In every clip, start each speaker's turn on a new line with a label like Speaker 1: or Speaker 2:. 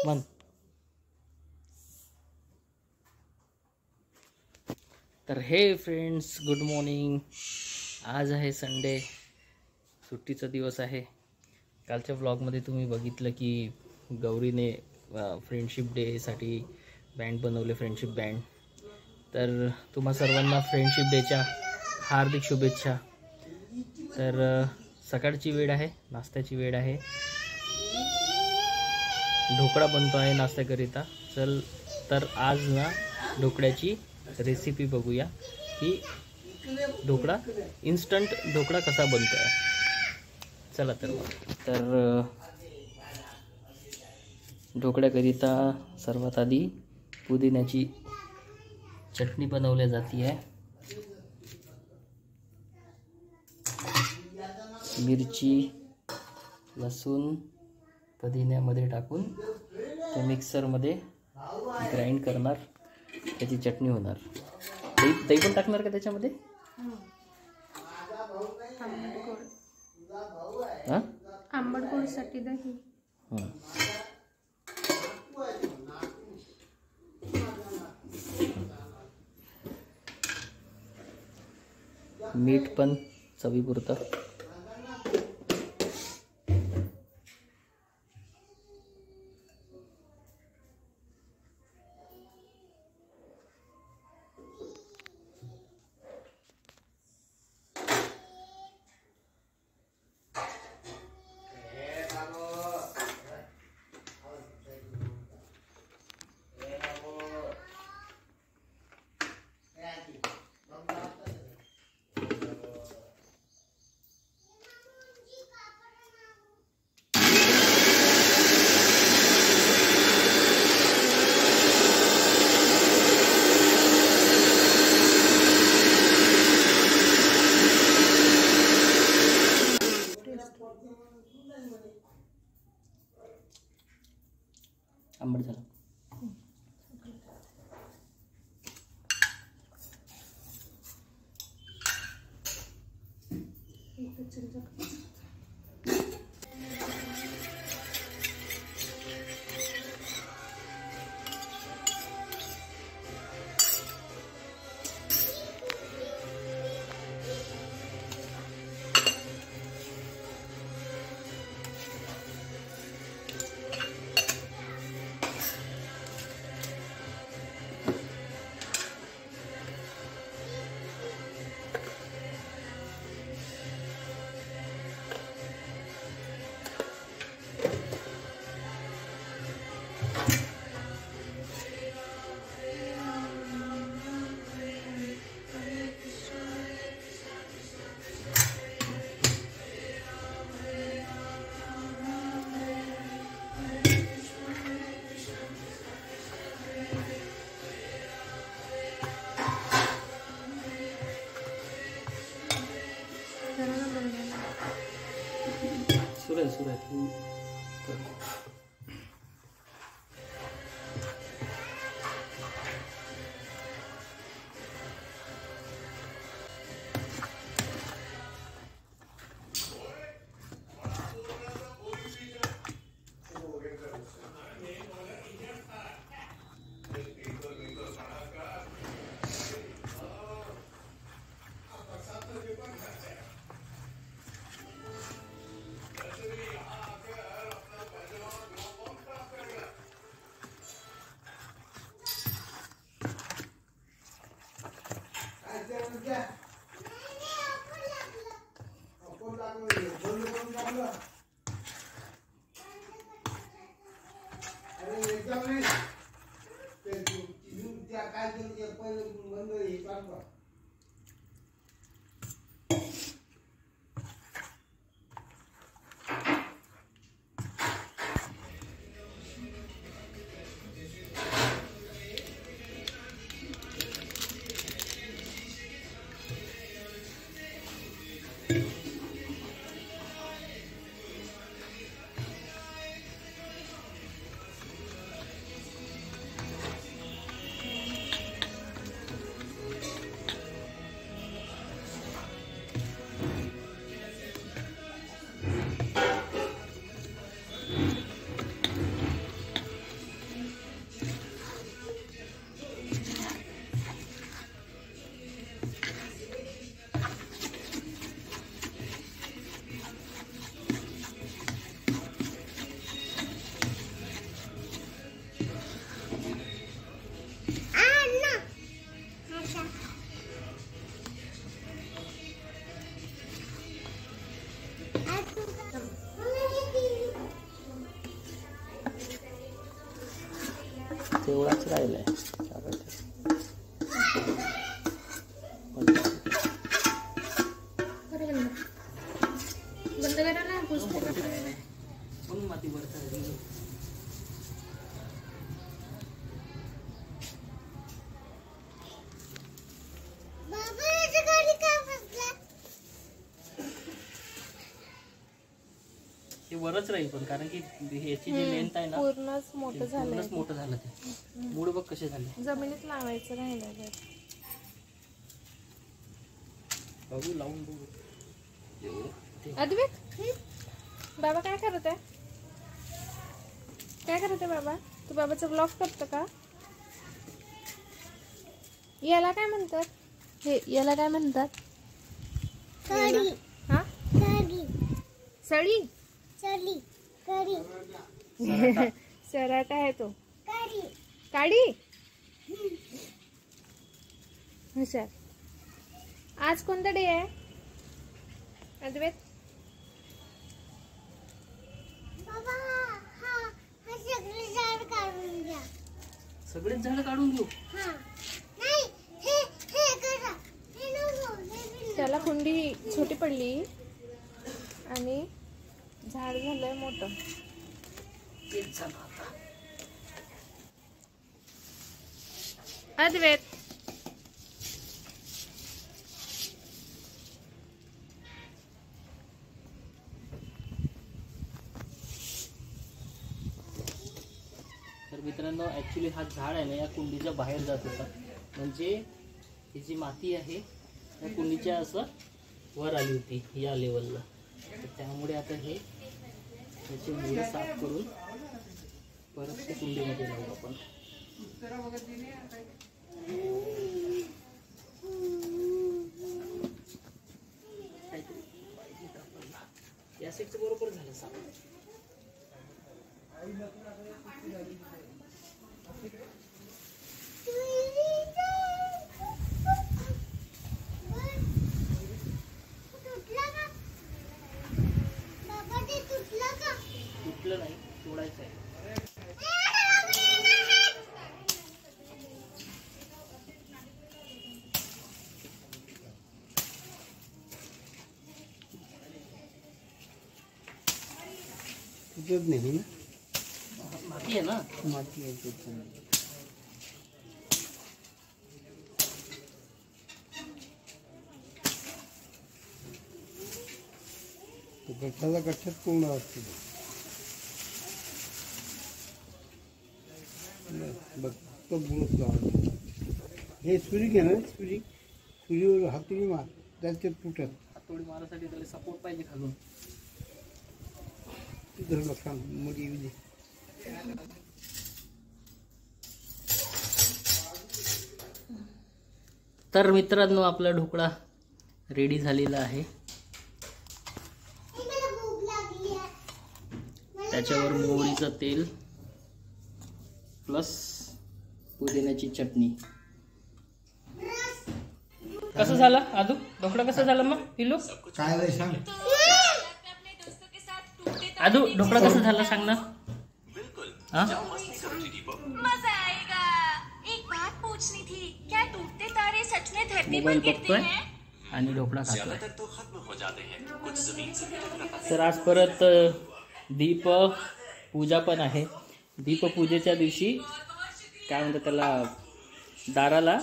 Speaker 1: मन तर हे फ्रेंड्स, गुड मॉर्निंग. आज आहे संडे, सुट्टीचा दिवस आहे. कालच्या व्लॉगमध्ये तुम्ही बघितलं की गौरीने फ्रेंडशिप डेसाठी बँड बनवले, फ्रेंडशिप बँड. तर तुम्हा सर्वांना फ्रेंडशिप डेच्या हार्दिक शुभेच्छा. तर सकाळची वेळ आहे, नाश्त्याची वेळ आहे. ढोकळा बनतो आहे नाश्त्याकरिता. चल तर आज ना ढोकळ्याची रेसिपी बघूया की ढोकळा, इन्स्टंट ढोकळा कसा बनतो आहे. चला तर ढोकळ्याकरिता सर्वात आधी पुदिन्याची चटणी बनवली जाती आहे. मिरची, लसूण पुदिन्यामध्ये टाकून ते मिक्सरमध्ये ग्राइंड करणार, त्याची चटणी होणार. दही पण टाकणार का त्याच्यामध्ये?
Speaker 2: आंबट गोडसाठी दही.
Speaker 1: मीठ पण चवीपुरतं. आंबट झालं. सुरू आहे. तेवढाच राहिलाय चालायचं.
Speaker 2: बंद करा ना
Speaker 1: म्हणून माती भरता. हे वरच राहील पण कारण की याची जी लेंथ आहे ना
Speaker 2: पूर्णच मोठं झालंय.
Speaker 1: पूर्णच मोठं झालं ते. मूड बघ कसे झाले.
Speaker 2: जमिनीत लावायचं राहिलं.
Speaker 1: बघू लावून बघू.
Speaker 2: अद्वैत बाबा काय करत आहे? काय करत आहे बाबा? तू बाबाचा ब्लॉग करतो का? याला काय म्हणतात? हे याला काय म्हणतात?
Speaker 3: कडी.
Speaker 2: हा
Speaker 3: कडी.
Speaker 2: सळी
Speaker 3: चली. कडी.
Speaker 2: सराटा आहे तो.
Speaker 3: कडी.
Speaker 2: काडी हुशार. आज कोणता डे आहे अद्वैत?
Speaker 3: बाबा हा सगळे झाड काढून घ्या.
Speaker 1: सगळेच झाड काढून घेऊ.
Speaker 3: हा नाही हे करा. हे नको.
Speaker 2: त्याला कुंडी छोटी पडली आणि झाड झालंय मोठं.
Speaker 1: तेच झालं आता.
Speaker 2: अद्वैत
Speaker 1: तर मित्रांनो ॲक्च्युली हा झाड आहे ना या कुंडीच्या बाहेर जात होता. म्हणजे ही जी माती आहे या कुंडीच्या असं वर आली होती या लेवलला. तर त्यामुळे आता हे त्याची मुळं साफ करून परत ते कुंडीमध्ये लावू आपण. या साईडचं बरोबर झालं साफ. तुटलं नाही, तोडायचं आहे.
Speaker 4: तुझ्याच नाही ना
Speaker 1: माती आहे ना.
Speaker 4: माती आहे त्याच्यामध्ये. गठ्ठाला गठ्ठ्यात पूर्ण असते. बघ तो बुरच लावला. हे सुरी घे ना. सुरीवर हातोडी मार त्याच्यात तुटत.
Speaker 1: हातोडी मारासाठी त्याला सपोर्ट पाहिजे खालून.
Speaker 4: धरणं सांग मध्ये येऊ दे.
Speaker 1: तर मित्रांनो आपला ढोकळा रेडी झालेला आहे. त्याच्यावर मोहरीचं तेल प्लस पुदिन्याची चटणी. कसं झालं आदू? ढोकळा कसं झाला मग पिलू?
Speaker 4: काय रे सांग.
Speaker 1: आदू ढोकळा कसं झाला सांग ना. हाँ?
Speaker 5: मजा आएगा. एक बात पूछनी थी, क्या टूटते तारे सच में धरती पर
Speaker 1: मोबाईल
Speaker 5: गिरते
Speaker 1: बघतोय
Speaker 5: हैं?
Speaker 1: आणि ढोकळा खातोय. तर आज परत दीप पूजा पण आहे. दीपपूजेच्या दिवशी काय म्हणतात त्याला, दाराला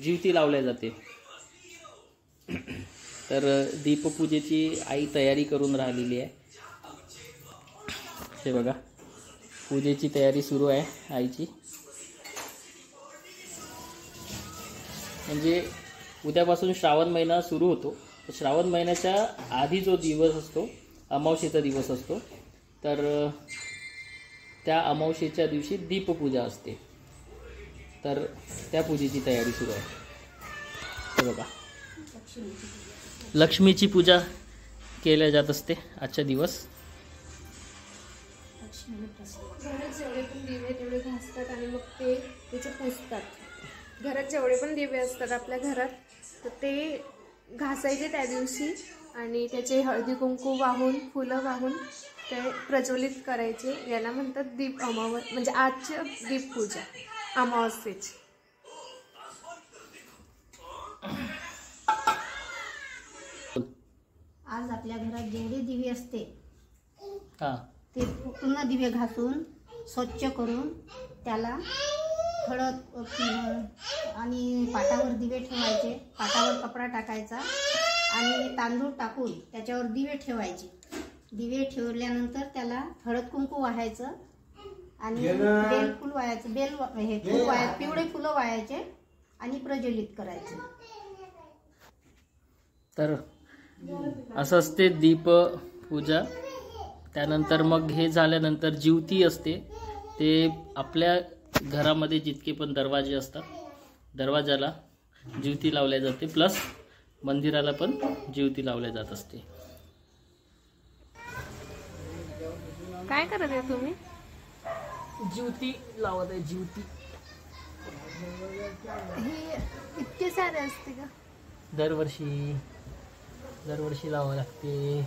Speaker 1: जीवती लावल्या जाते. तर दीपपूजेची आई तयारी करून राहिलेली आहे. हे बघा पूजेची तयारी सुरू आहे आईची. म्हणजे उद्यापासून श्रावण महिना सुरू होतो. श्रावण महिन्याच्या आधी जो दिवस असतो अमावस्येचा दिवस असतो, तर त्या अमावस्येच्या दिवशी दीपपूजा असते. तर त्या पूजेची तयारी सुरू आहे. हे बघा लक्ष्मीची पूजा केल्या जात असते आजच्या दिवस.
Speaker 2: घरात जेवढे पण दिवे तेवढे घासतात आणि मग ते त्याचे पुसतात. घरात जेवढे पण दिवे असतात आपल्या घरात तर ते घासायचे त्या दिवशी आणि त्याचे हळदी कुंकू वाहून फुलं वाहून ते प्रज्वलित करायचे. याला म्हणतात दीप अमावस्या, म्हणजे आजची दीपपूजा. अमावस्येची.
Speaker 6: आज आपल्या घरात जेवढे दिवे असते
Speaker 1: हां
Speaker 6: ते पूर्ण दिवे घासून स्वच्छ करून त्याला हळद आणि पाटावर दिवे ठेवायचे. पाटावर कपडा टाकायचा आणि तांदूळ टाकून त्याच्यावर दिवे ठेवायचे. दिवे ठेवल्यानंतर त्याला हळद कुंकू वाहायचं आणि बेल फुल वाहायचं. हे फुल पिवळे फुलं वाहायचे आणि प्रज्वलित करायचे.
Speaker 1: तर असं असते दीप पूजा. त्यानंतर मग हे झाल्यानंतर ज्योती असते. ते आपल्या घरामध्ये जितके पण दरवाजे असतात दरवाजाला ज्योती लावल्या जाते, प्लस मंदिराला पण ज्योती लावल्या जात असते.
Speaker 2: काय करत आहे तुम्ही?
Speaker 1: ज्योती लावत आहे. ज्योती
Speaker 2: हे इतके सारे असते का?
Speaker 1: दरवर्षी लावावं लागते.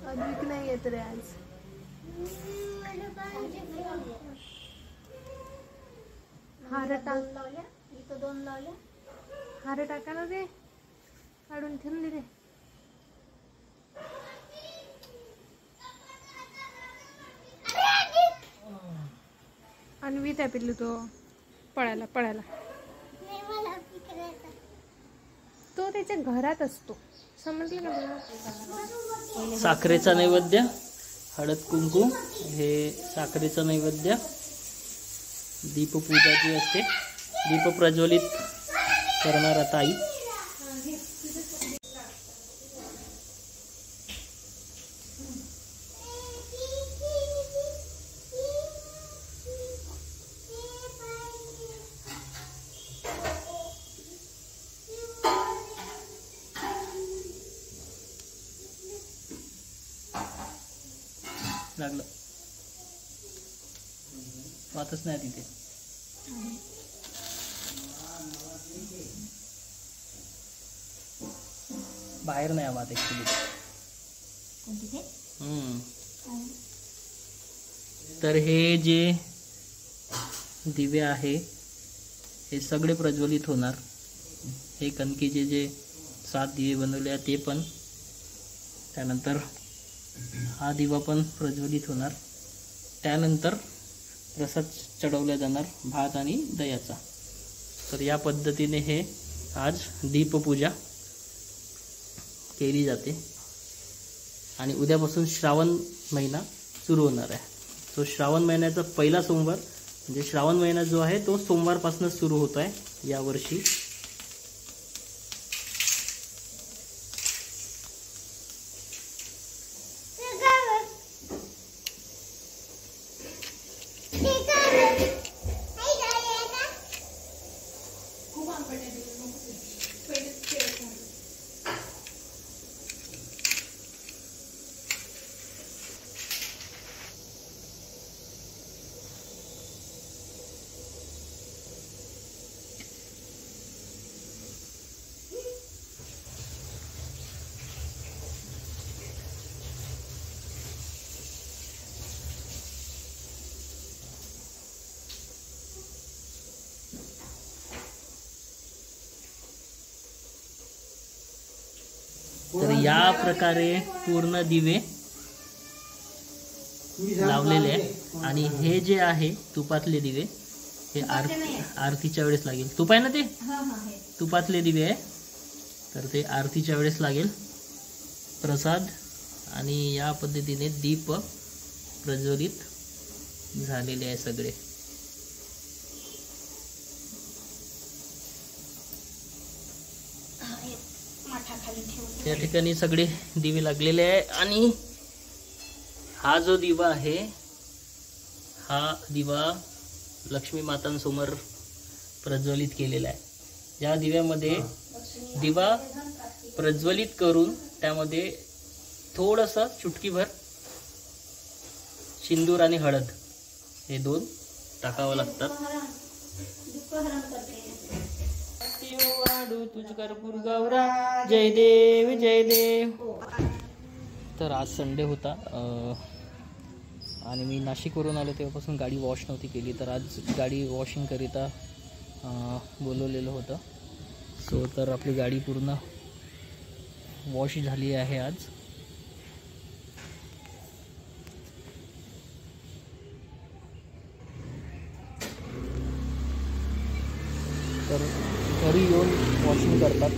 Speaker 2: अद्विक नाही येत रे आज. हार टाक.
Speaker 6: लावल्या इथं 2 लावल्या.
Speaker 2: हार टाका ना रे, काढून ठेवून दे रे. अन्वी त्या पिल्लू तो पळायला
Speaker 3: नाही मला फिरायचं.
Speaker 2: तो त्याच्या घरात असतो, समजलं का तुला?
Speaker 1: साखरेचा नैवेद्य, हळद कुंकू, हे साखरेचा नैवेद्य. दीपपूजा जी असते, दीप प्रज्वलित करणारा ताई. लागलं वाटच नाही तिथे. बाहेर नाही आवाज ऍक्च्युली. तर हे जे दिवे आहे हे सगळे प्रज्वलित होणार. हे कणकीचे जे 7 दिवे बनवले आहेत ते पण. त्यानंतर हा दिवा पण प्रज्वलित होणार. त्यानंतर प्रसाद चढवला जाणार, भात आणि दह्याचा. तर या पद्धतीने हे आज दीपपूजा केली जाते. आणि उद्यापासून श्रावण महिना सुरू होणार आहे. तो श्रावण महिन्याचा पहिला सोमवार म्हणजे श्रावण महिना जो आहे तो सोमवारपासून सुरू होत आहे यावर्षी. तर या प्रकारे पूर्ण दिवे लावलेले आहे. आणि हे जे आहे तुपातले दिवे हे आरतीच्या वेळेस लागेल. तुप आहे ना ते तुपातले दिवे आहे. तर ते आरतीच्या वेळेस लागेल प्रसाद. आणि या पद्धतीने दीप प्रज्वलित झालेले आहे सगळे. या ठिकाणी सगळे दिवे लागलेले आहे. आणि हा जो दिवा आहे हा दिवा लक्ष्मी मातांसमोर प्रज्वलित केलेला आहे. या दिव्यामध्ये दिवा प्रज्वलित करून त्यामध्ये थोडंसं चुटकीभर सिंदूर आणि हळद हे 2 टाकावं लागतात. वाढू तुझ कर्पूर गौरा, जय देव जय देव. तर आज संडे होता आणि मी नाशिकवरून आलो तेव्हापासून गाडी वॉश नव्हती केली, तर आज गाडी वॉशिंगकरिता बोलवलेलं होतं. सो तर आपली गाडी पूर्ण वॉश झाली आहे आज. तर घरी येऊन वॉशिंग करतात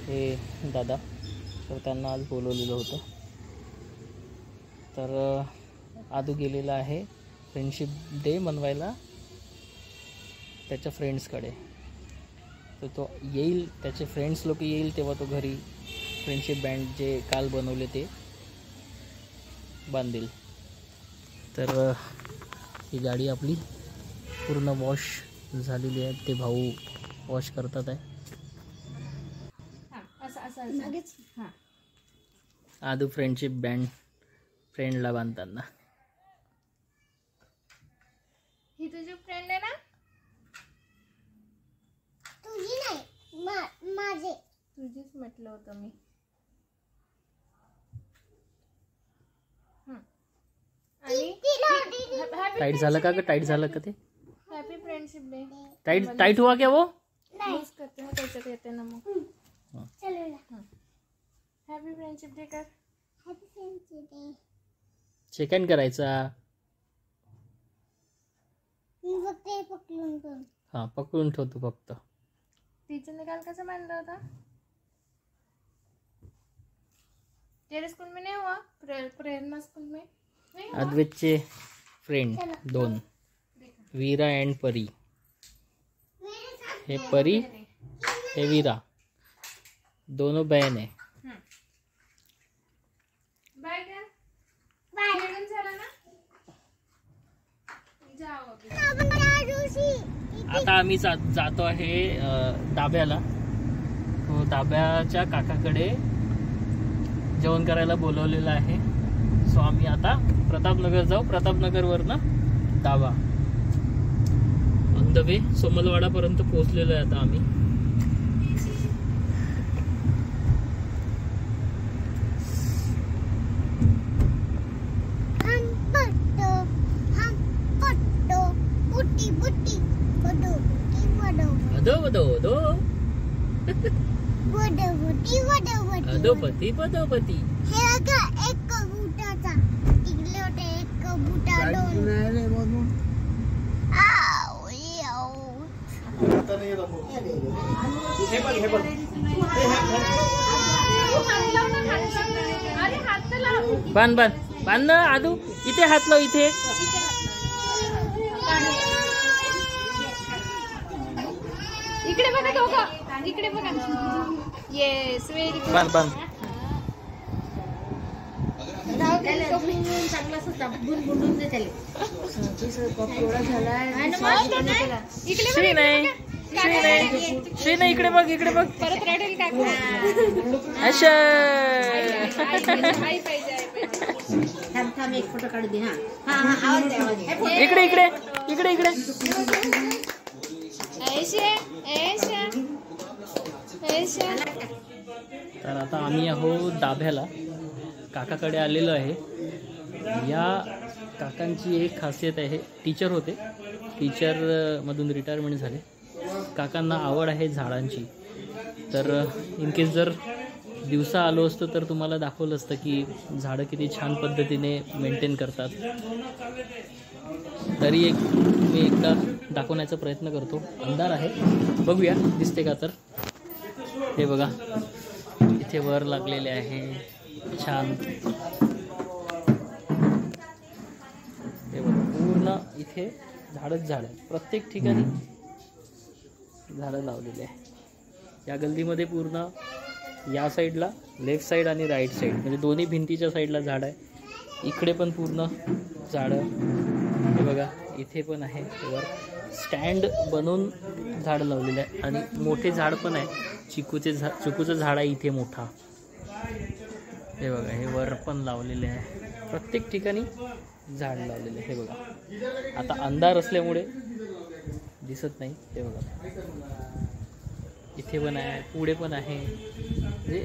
Speaker 1: हे दादा, तर त्यांना आज बोलवलेलं होतं. तर आदू गेलेला आहे फ्रेंडशिप डे मनवायला त्याच्या फ्रेंड्सकडे. तर तो येईल, त्याचे फ्रेंड्स लोक येईल तेव्हा तो घरी फ्रेंडशिप बँड जे काल बनवले ते बांधेल. तर ही गाडी आपली पूर्ण वॉश झालेली आहे. ते भाऊ वॉश करतात आहे. आदू फ्रेंडशिप बँड फ्रेंडला बांधताना.
Speaker 2: ही तुझी फ्रेंड आहे ना?
Speaker 3: तुझी नाही माझे.
Speaker 2: तुझीच म्हटलं होतं मी. आणि
Speaker 1: टाईट झालं का ग? टाईट झालं का ते?
Speaker 2: Happy friendship day.
Speaker 1: टाइट हुआ क्या वो?
Speaker 2: लूज करते ना, त्याच्यात येते ना मग.
Speaker 3: चलो ना.
Speaker 2: हॅपी फ्रेंडशिप डे कर.
Speaker 3: Happy friendship day.
Speaker 1: सेकंड करायचा.
Speaker 3: मी फक्त हे पकडून कर.
Speaker 1: हां, पकडून ठेवतो फक्त.
Speaker 2: टीचर काल कसं बांधला होता? तेरे स्कूल में नहीं हुआ? प्रेरणा स्कूल में नहीं हुआ?
Speaker 1: अद्वैतचे फ्रेंड 2, वीरा अँड परी. हे परी, हे वीरा, दोनों बहन है.
Speaker 2: बाय कर.
Speaker 3: बाय.
Speaker 2: जेवण झालं ना? जाओ अभी.
Speaker 3: आपण राजूशी.
Speaker 1: आता आम्ही जातो आहे दाब्याला. तो दाब्याच्या काकाकडे जेवण करायला बोलवलेलं आहे. सो आम्ही आता प्रतापनगर जाऊ. प्रतापनगरवरनं दाबा ऑन द वे सोमलवाडापर्यंत पोहोचलेलो आहे आता आम्ही.
Speaker 3: बुट्टी बुट्टी बडो बडो
Speaker 1: अदो बदो दो
Speaker 3: बडो बुट्टी बडो बडो
Speaker 1: अदोपती पदोपती.
Speaker 3: हे बघा एक बुटाचा तिकडे होते एक बुटा दोन.
Speaker 4: नाही बाजू
Speaker 3: आऊ याऊ.
Speaker 2: अरे हात तर लाव.
Speaker 1: बांध बांध बांध ना आदू. इथे हात लाव, इथे.
Speaker 2: इकडे बघा दोघं. इकडे बघा. Yes, very good.
Speaker 1: बांध बांध. श्री नाही, श्री नाही, श्री नाही. इकडे बघ, इकडे बघ.
Speaker 2: परत रडेल काकू.
Speaker 1: अच्छा.
Speaker 2: आई पाहिजे, आई पाहिजे.
Speaker 6: एक फोटो काढू दे. हा
Speaker 1: इकडे इकडे इकडे इकडे.
Speaker 2: ऐशे ऐशे ऐशे.
Speaker 1: तर आता आम्ही आहोत दाभ्याला. काकाकडे आलेलो आहे. या काकांची एक खासियत आहे, टीचर होते, टीचरमधून रिटायरमेंट झाले. काकांना आवड आहे झाडांची. तर इन केस जर दिवसा आलो असतो तर तुम्हाला दाखवलं असतं की झाडं किती छान पद्धतीने मेंटेन करतात. तरी मी एकदा दाखवण्याचा प्रयत्न करतो. अंधार आहे, बघूया दिसते का. तर हे बघा, इथे वर लागलेले आहे छान. हे बघा, पूर्ण इथे झाडच झाड आहे. प्रत्येक ठिकाणी झाडं लावलेली आहे. या गल्लीमध्ये पूर्ण या साईडला लेफ्ट साईड आणि राईट साईड म्हणजे दोन्ही भिंतीच्या साईडला झाड आहे. इकडे पण पूर्ण झाडं. हे बघा, इथे पण आहे. वर स्टँड बनवून झाडं लावलेलं आहे आणि मोठे झाड पण आहे. चिकूचं झाड आहे इथे मोठा. हे बघा, हे वर पण लावलेले आहे. प्रत्येक ठिकाणी झाड लावलेले आहे. हे बघा, आता अंधार असल्यामुळे दिसत नाही. हे बघा, इथे पण आहे, पुढे पण आहे. म्हणजे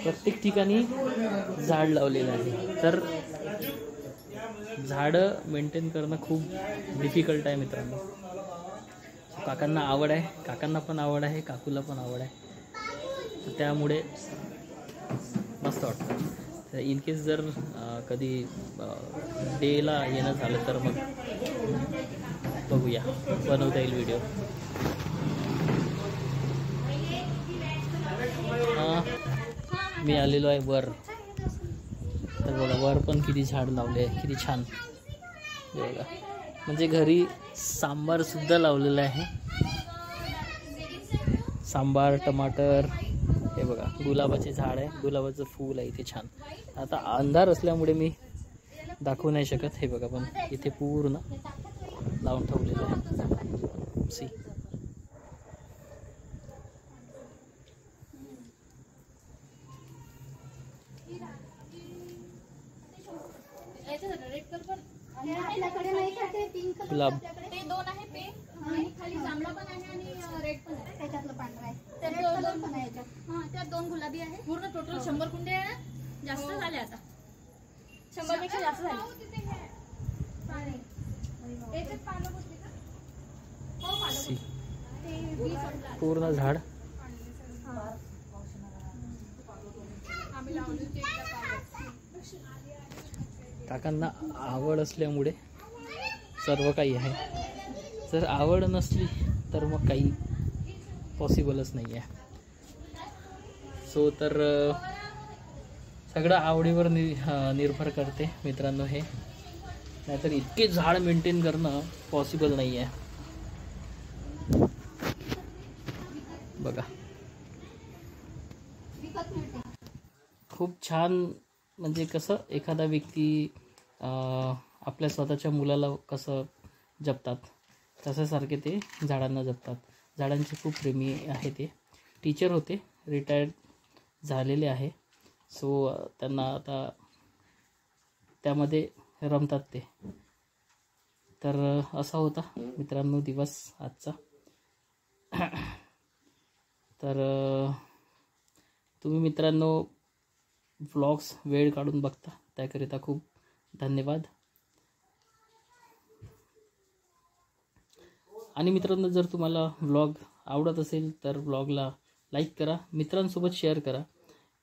Speaker 1: प्रत्येक ठिकाणी झाड लावलेलं आहे. तर झाडं मेंटेन करणं खूप डिफिकल्ट आहे मित्रांनो. काकांना आवड आहे, काकांना पण आवड आहे, काकूला पण आवड आहे. तर त्यामुळे मस्त वाटतं. तर इन केस जर कधी डेला येणं झालं तर मग बघूया, बनवता येईल व्हिडिओ. मी आलेलो आहे वर. तर बघा वर पण किती झाड लावले आहे, किती छान. बघा म्हणजे घरी सांबारसुद्धा लावलेलं आहे. सांबार, टमाटर. हे बघा गुलाबाचे झाड आहे, गुलाबाचं फूल आहे इथे छान. आता अंधार असल्यामुळे मी दाखवू नाही शकत. हे बघा पण इथे पूर्ण लावून ठेवलेलं आहे. सी
Speaker 6: आपल्याकडे नाही का ते पिंक कलर
Speaker 1: गुलाब.
Speaker 5: ते 2 आहे पे आणि खाली जांभळा पण आहे आणि रेड पण आहे.
Speaker 6: त्याच्यातलं पांढरा आहे.
Speaker 5: त्यात
Speaker 6: रेड कलर पण आहे याच्यात.
Speaker 5: हा त्यात 2 गुलाबी आहे. पूर्ण टोटल 100 कुंडे आहे ना. जास्त झाले आता. 100 पेक्षा जास्त झाले. याच्यात पानं होती का? हो पानं.
Speaker 1: सी
Speaker 5: ते 20 संपला.
Speaker 1: पूर्ण झाड.
Speaker 5: आम्ही लावली होती एकदा पानं.
Speaker 1: काकांना आवड असल्यामुळे सर्व काही आहे. जर आवड नसली तर मग काही पॉसिबलच नाही आहे. सो तर सगळं आवडीवर निर्भर करते मित्रांनो हे. नाहीतर इतके झाड मेंटेन करणं पॉसिबल नाही आहे. बघा खूप छान. म्हणजे कसं एखादा व्यक्ती आपल्या स्वतःच्या मुलाला कसं जपतात तशासारखे ते झाडांना जपतात. झाडांचे खूप प्रेमी आहे ते. टीचर होते, रिटायर्ड झालेले आहे. सो त्यांना आता त्यामध्ये रमतात ते. तर असा होता मित्रांनो दिवस आजचा. तर तुम्ही मित्रांनो व्लॉग्स वेळ काढून बघता त्याकरिता खूप धन्यवाद. आणि मित्रांनो जर तुम्हाला व्लॉग आवडत असेल तर व्लॉगला लाईक करा, मित्रांसोबत शेअर करा.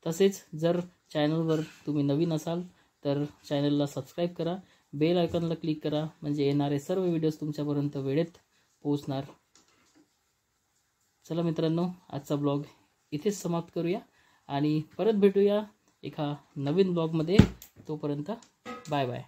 Speaker 1: तसेच जर चॅनलवर तुम्ही नवीन असाल तर चॅनलला सबस्क्राईब करा, बेल आयकॉनला क्लिक करा, म्हणजे येणारे सर्व व्हिडिओज तुमच्यापर्यंत वेळेत पोहोचणार. चला मित्रांनो आजचा ब्लॉग इथेच समाप्त करूया आणि परत भेटूया एका नवीन ब्लॉगमध्ये. तोपर्यंत बाय बाय.